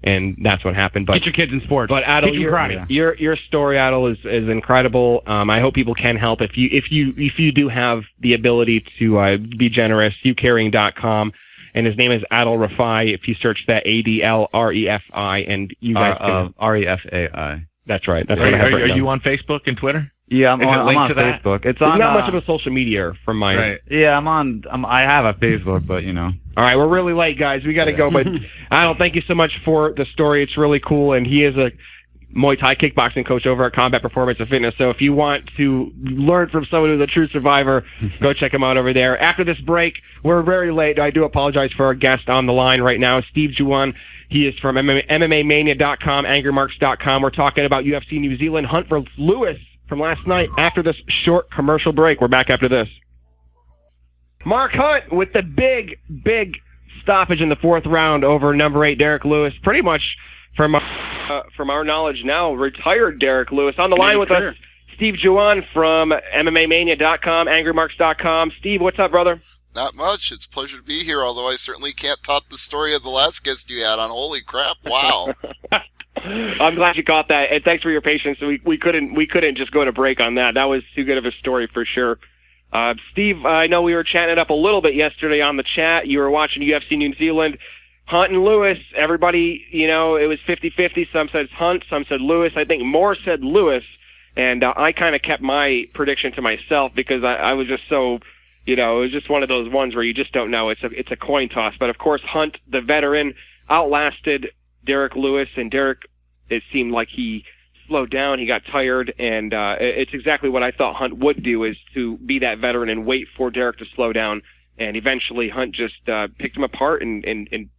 and that's what happened. But get your kids in sports. But Adel, your story, Adel, is incredible. I hope people can help. If you do have the ability to be generous, youcaring.com. And his name is Adel Rifai. If you search that, ADLREFI, and you guys can REFAI. That's right. That's what I have written down. You on Facebook and Twitter? Yeah, I'm on Facebook. It's not much of a social media from my. Right. Yeah, I have a Facebook, but All right, we're really late, guys. We got to go. But Adel, thank you so much for the story. It's really cool, and he is a Muay Thai kickboxing coach over at Combat Performance and Fitness. So if you want to learn from someone who's a true survivor, go check him out over there. After this break, we're very late. I do apologize for our guest on the line right now, Steve Juon. He is from MMAmania.com, AngryMarks.com. We're talking about UFC New Zealand, Hunt for Lewis from last night. After this short commercial break, we're back after this. Mark Hunt with the big stoppage in the fourth round over number 8 Derrick Lewis. Pretty much from our knowledge now, retired Derrick Lewis. On the line with us, Steve Juon from MMAmania.com, AngryMarks.com. Steve, what's up, brother? Not much. It's a pleasure to be here, although I certainly can't top the story of the last guest you had on. Holy crap, wow. I'm glad you caught that, and thanks for your patience. We couldn't just go to break on that. That was too good of a story for sure. Steve, I know we were chatting it up a little bit yesterday on the chat. You were watching UFC New Zealand. Hunt and Lewis, everybody, it was 50-50. Some said Hunt, some said Lewis. I think more said Lewis, and I kind of kept my prediction to myself because I was just so, it was just one of those ones where you just don't know. It's a coin toss. But, of course, Hunt, the veteran, outlasted Derrick Lewis, and Derrick, it seemed like he slowed down. He got tired, and it's exactly what I thought Hunt would do, is to be that veteran and wait for Derrick to slow down. And eventually Hunt just picked him apart and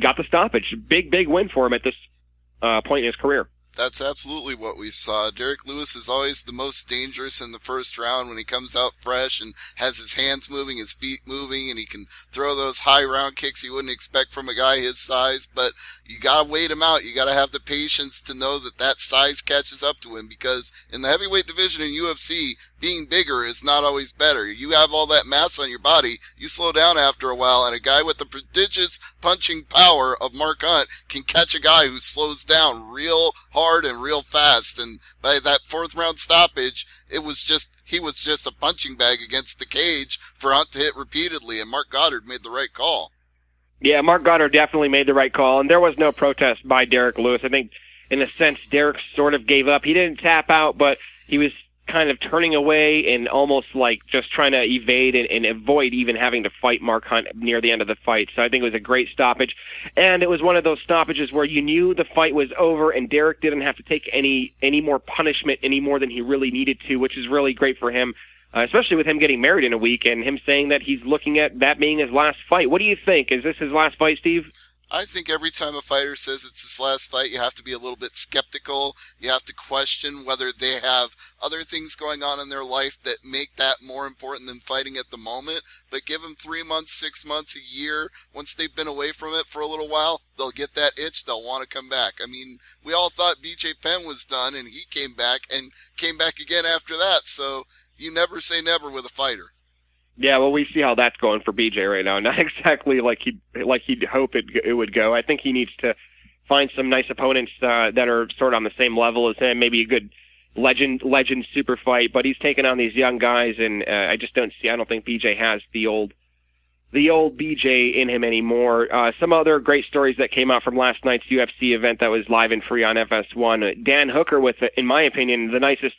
got the stoppage. Big win for him at this point in his career. That's absolutely what we saw. Derrick Lewis is always the most dangerous in the first round when he comes out fresh and has his hands moving, his feet moving, and he can throw those high round kicks you wouldn't expect from a guy his size. But you gotta wait him out. You gotta have the patience to know that size catches up to him, because in the heavyweight division in UFC, being bigger is not always better. You have all that mass on your body, you slow down after a while, and a guy with the prodigious punching power of Mark Hunt can catch a guy who slows down real hard and real fast. And by that fourth round stoppage, he was just a punching bag against the cage for Hunt to hit repeatedly, and Mark Goddard made the right call. Yeah, Mark Goddard definitely made the right call, and there was no protest by Derrick Lewis. I think, in a sense, Derrick sort of gave up. He didn't tap out, but he was kind of turning away and almost like just trying to evade and avoid even having to fight Mark Hunt near the end of the fight. So I think it was a great stoppage. And it was one of those stoppages where you knew the fight was over and Derrick didn't have to take any more punishment any more than he really needed to, which is really great for him, especially with him getting married in a week and him saying that he's looking at that being his last fight. What do you think? Is this his last fight, Steve? I think every time a fighter says it's his last fight, you have to be a little bit skeptical. You have to question whether they have other things going on in their life that make that more important than fighting at the moment. But give them 3 months, 6 months, a year. Once they've been away from it for a little while, they'll get that itch. They'll want to come back. I mean, we all thought BJ Penn was done, and he came back again after that. So you never say never with a fighter. Yeah, well, we see how that's going for BJ right now. Not exactly like he'd hope it would go. I think he needs to find some nice opponents that are sort of on the same level as him. Maybe a good legend super fight. But he's taking on these young guys, and I don't think BJ has the old BJ in him anymore. Some other great stories that came out from last night's UFC event that was live and free on FS1. Dan Hooker with, in my opinion, the nicest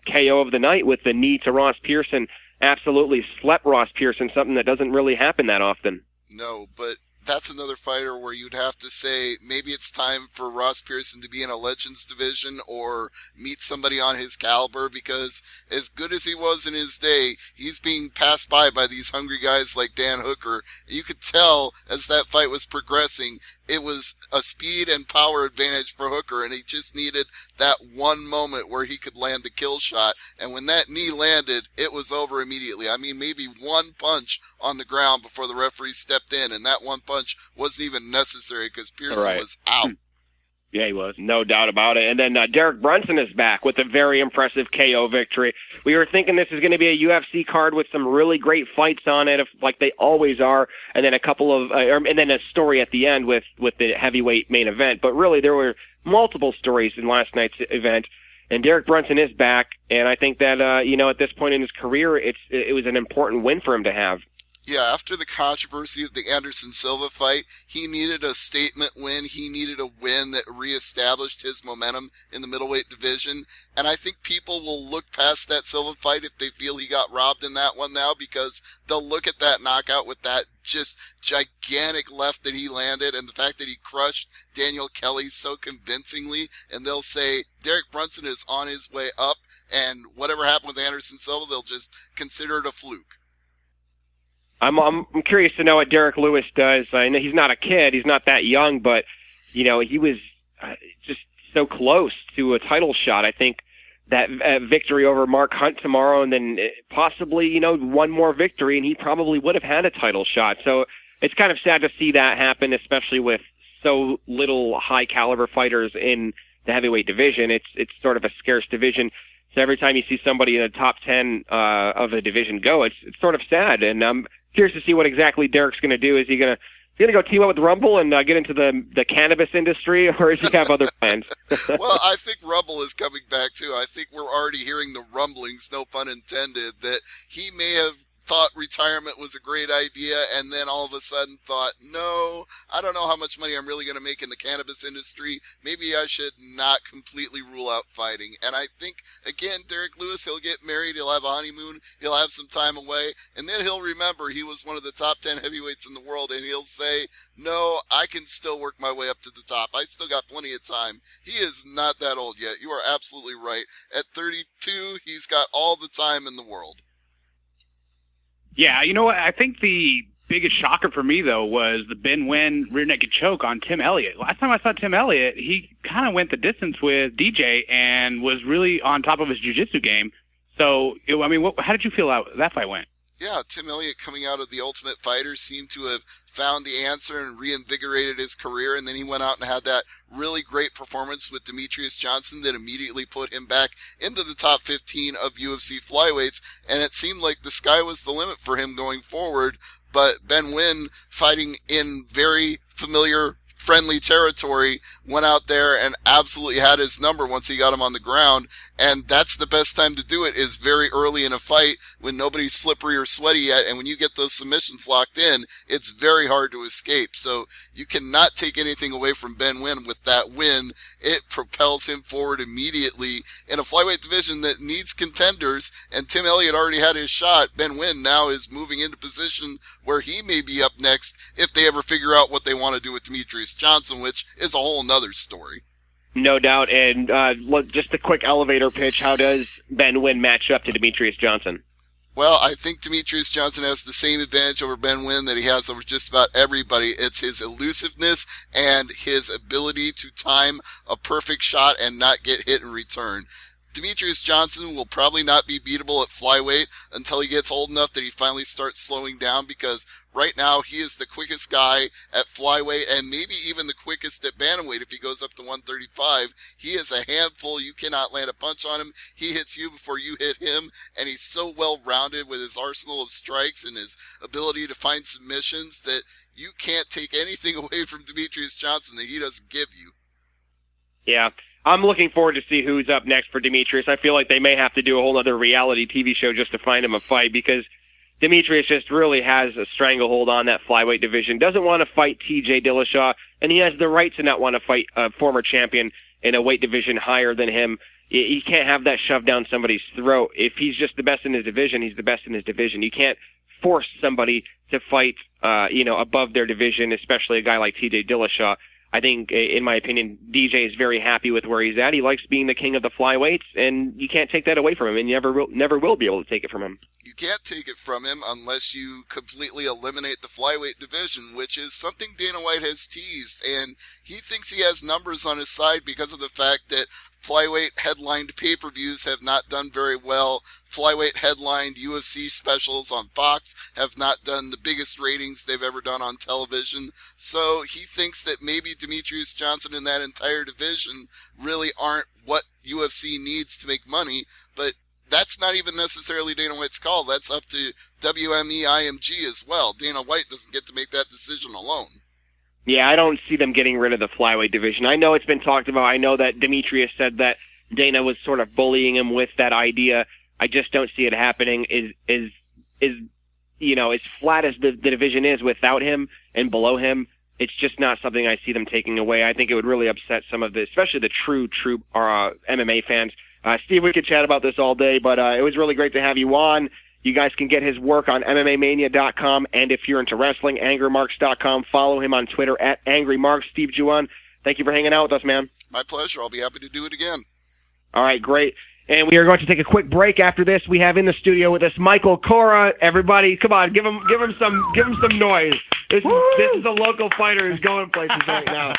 KO of the night with the knee to Ross Pearson. Absolutely slept Ross Pearson, something that doesn't really happen that often. No, but that's another fighter where you'd have to say maybe it's time for Ross Pearson to be in a Legends division or meet somebody on his caliber, because as good as he was in his day, he's being passed by these hungry guys like Dan Hooker. You could tell as that fight was progressing, it was a speed and power advantage for Hooker, and he just needed that one moment where he could land the kill shot. And when that knee landed, it was over immediately. I mean, maybe one punch on the ground before the referee stepped in, and that one punch wasn't even necessary because Pearson was out. Yeah, he was. No doubt about it. And then Derrick Brunson is back with a very impressive KO victory. We were thinking this is going to be a UFC card with some really great fights on it, like they always are, and then a couple of, and then a story at the end with the heavyweight main event. But really, there were multiple stories in last night's event. And Derrick Brunson is back, and I think that at this point in his career, it was an important win for him to have. Yeah, after the controversy of the Anderson Silva fight, he needed a statement win. He needed a win that reestablished his momentum in the middleweight division. And I think people will look past that Silva fight if they feel he got robbed in that one now, because they'll look at that knockout with that just gigantic left that he landed and the fact that he crushed Daniel Kelly so convincingly, and they'll say Derrick Brunson is on his way up, and whatever happened with Anderson Silva, they'll just consider it a fluke. I'm curious to know what Derrick Lewis does. I know he's not a kid; he's not that young, but he was just so close to a title shot. I think that victory over Mark Hunt tomorrow, and then possibly one more victory, and he probably would have had a title shot. So it's kind of sad to see that happen, especially with so little high caliber fighters in the heavyweight division. It's sort of a scarce division. So every time you see somebody in the top 10 of a division go, it's sort of sad. And I'm curious to see what exactly Derrick's going to do. Is he going to go team up with Rumble and get into the cannabis industry, or does he have other plans? Well, I think Rumble is coming back too. I think we're already hearing the rumblings, no pun intended, that he may have thought retirement was a great idea, and then all of a sudden thought, no, I don't know how much money I'm really going to make in the cannabis industry. Maybe I should not completely rule out fighting. And I think, again, Derrick Lewis, he'll get married, he'll have a honeymoon, he'll have some time away, and then he'll remember he was one of the top 10 heavyweights in the world, and he'll say, no, I can still work my way up to the top. I still got plenty of time. He is not that old yet. You are absolutely right. At 32, he's got all the time in the world. Yeah, you know what? I think the biggest shocker for me, though, was the Ben Nguyen rear naked choke on Tim Elliott. Last time I saw Tim Elliott, he kind of went the distance with DJ and was really on top of his jiu-jitsu game. So, I mean, how did you feel that fight went? Yeah, Tim Elliott coming out of The Ultimate Fighter seemed to have found the answer and reinvigorated his career, and then he went out and had that really great performance with Demetrius Johnson that immediately put him back into the top 15 of UFC flyweights, and it seemed like the sky was the limit for him going forward. But Ben Nguyen, fighting in very familiar, friendly territory, went out there and absolutely had his number once he got him on the ground. And that's the best time to do it, is very early in a fight when nobody's slippery or sweaty yet. And when you get those submissions locked in, it's very hard to escape. So you cannot take anything away from Ben Nguyen with that win. It propels him forward immediately in a flyweight division that needs contenders. And Tim Elliott already had his shot. Ben Nguyen now is moving into position where he may be up next if they ever figure out what they want to do with Demetrius Johnson, which is a whole nother story. No doubt. And just a quick elevator pitch. How does Ben Nguyen match up to Demetrius Johnson? Well, I think Demetrius Johnson has the same advantage over Ben Nguyen that he has over just about everybody. It's his elusiveness and his ability to time a perfect shot and not get hit in return. Demetrius Johnson will probably not be beatable at flyweight until he gets old enough that he finally starts slowing down, because right now he is the quickest guy at flyweight and maybe even the quickest at bantamweight if he goes up to 135. He is a handful. You cannot land a punch on him. He hits you before you hit him, and he's so well-rounded with his arsenal of strikes and his ability to find submissions that you can't take anything away from Demetrius Johnson that he doesn't give you. Yeah. I'm looking forward to see who's up next for Demetrius. I feel like they may have to do a whole other reality TV show just to find him a fight, because Demetrius just really has a stranglehold on that flyweight division. Doesn't want to fight TJ Dillashaw, and he has the right to not want to fight a former champion in a weight division higher than him. You can't have that shoved down somebody's throat. If he's just the best in his division, he's the best in his division. You can't force somebody to fight, above their division, especially a guy like TJ Dillashaw. I think, in my opinion, DJ is very happy with where he's at. He likes being the king of the flyweights, and you can't take that away from him, and you never will be able to take it from him. You can't take it from him unless you completely eliminate the flyweight division, which is something Dana White has teased, and he thinks he has numbers on his side because of the fact that flyweight headlined pay-per-views have not done very well flyweight headlined UFC specials on Fox have not done the biggest ratings they've ever done on television. So he thinks that maybe Demetrius Johnson and that entire division really aren't what UFC needs to make money, but that's not even necessarily Dana White's call. That's up to WME IMG as well. Dana White doesn't get to make that decision alone. Yeah, I don't see them getting rid of the flyweight division. I know it's been talked about. I know that Demetrius said that Dana was sort of bullying him with that idea. I just don't see it happening. Is as flat as the division is without him and below him, it's just not something I see them taking away. I think it would really upset some of the, especially the true MMA fans. Steve, we could chat about this all day, but it was really great to have you on. You guys can get his work on MMAmania.com, and if you're into wrestling, AngryMarks.com. Follow him on Twitter at AngryMarks. Steve Juon, thank you for hanging out with us, man. My pleasure. I'll be happy to do it again. All right, great. And we are going to take a quick break after this. We have in the studio with us Michael Cora. Everybody, come on, give him some noise. This is a local fighter who's going places right now.